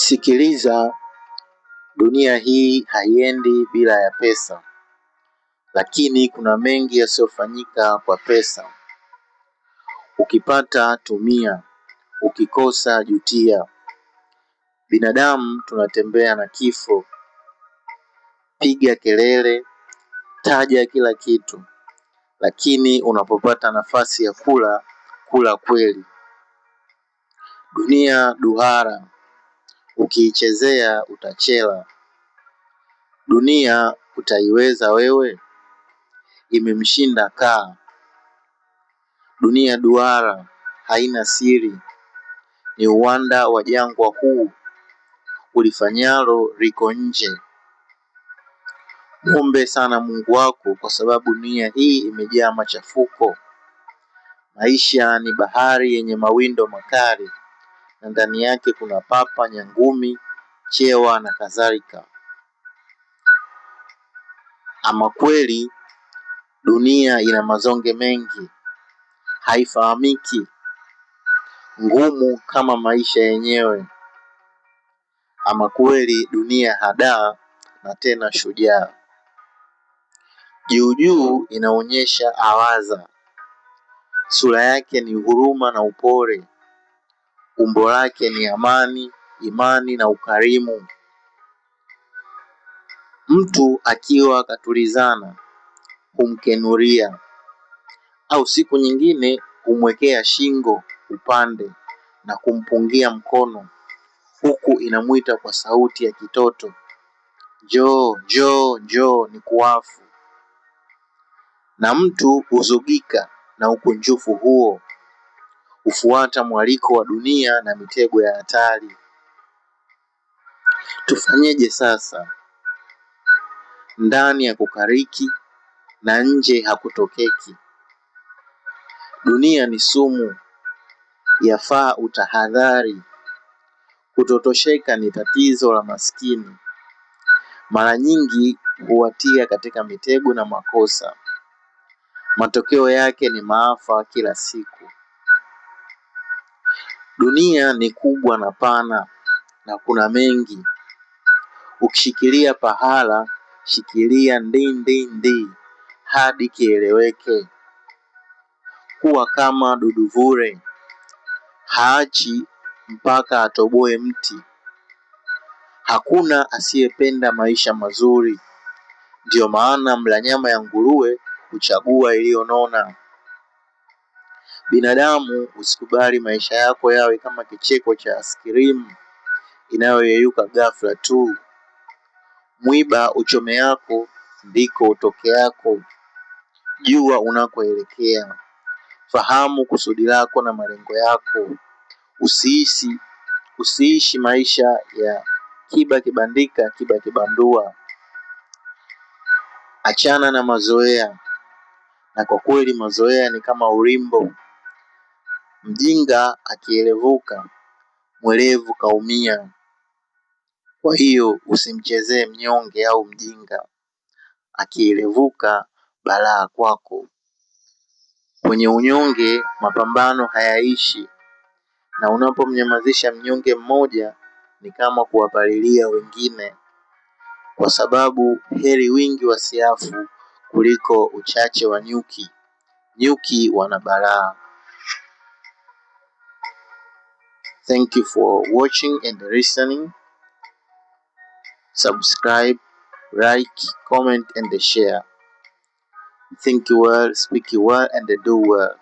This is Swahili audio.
Sikiliza, dunia hii haiendi bila ya pesa, lakini kuna mengi yasiyofanyika kwa pesa. Ukipata tumia, ukikosa jutia. Binadamu tunatembea na kifo. Piga kelele, taja kila kitu, lakini unapopata nafasi ya kula, kula kweli. Dunia duara, ukiichezea utachela. Dunia utaiweza wewe? Imemshinda kaa. Dunia duara, haina siri, ni uwanda wa jangwa huu, ulifanyalo liko nje. Muombe sana Mungu wako, kwa sababu dunia hii imejaa machafuko. Maisha ni bahari yenye mawindo makali, na ndani yake kuna papa, nyangumi, chewa na kadhalika. Ama kweli dunia ina mazonge mengi, haifahamiki, ngumu kama maisha yenyewe. Ama kweli dunia hadaa na tena shujaa. Juu juu inaonyesha awaza, sura yake ni huruma na upole, umbo lake ni amani, imani na ukarimu. Mtu akiwa katulizana humkenuria, au siku nyingine humwekea shingo upande na kumpungia mkono, huku inamuita kwa sauti ya kitoto, njoo njoo njoo nikuafu. Na mtu huzugika na ukunjufu huo, hufuata mwaliko wa dunia na mitego ya hatari. Tufanyeje sasa? Ndani ya kukariki na nje hakutokeki. Dunia ni sumu, yafaa utahadhari. Kutotosheka ni tatizo la maskini, mara nyingi huwatia katika mitego na makosa. Matokeo yake ni maafa kila siku. Dunia ni kubwa na pana, na kuna mengi. Ukishikilia pahala, shikilia ndi hadi kieleweke. Kuwa kama duduvure, haachi mpaka atoboe mti. Hakuna asiyependa maisha mazuri, ndio maana mla nyama ya nguruwe huchagua iliyonona. Binadamu, usikubali maisha yako yawe kama kicheko cha askirimu inayoyeyuka ghafla tu. Mwiba uchomeako ndiko utokeako. Jua unakoelekea. Fahamu kusudi lako na malengo yako. Usiishi maisha ya kiba kibandika, kiba kibandua. Achana na mazoea, na kwa kweli mazoea ni kama urimbo. Mjinga akielevuka, mwerevu kaumia. Kwa hiyo usimchezee mnyonge au mjinga, akielevuka balaa kwako. Kwenye unyonge mapambano hayaishi, na unapomnyamazisha mnyonge mmoja ni kama kuwapalilia wengine, kwa sababu heri wingi wa siafu kuliko uchache wa nyuki. Nyuki wana balaa. Thank you for watching and listening. Subscribe, like, comment and share. Think well, speak well and do well.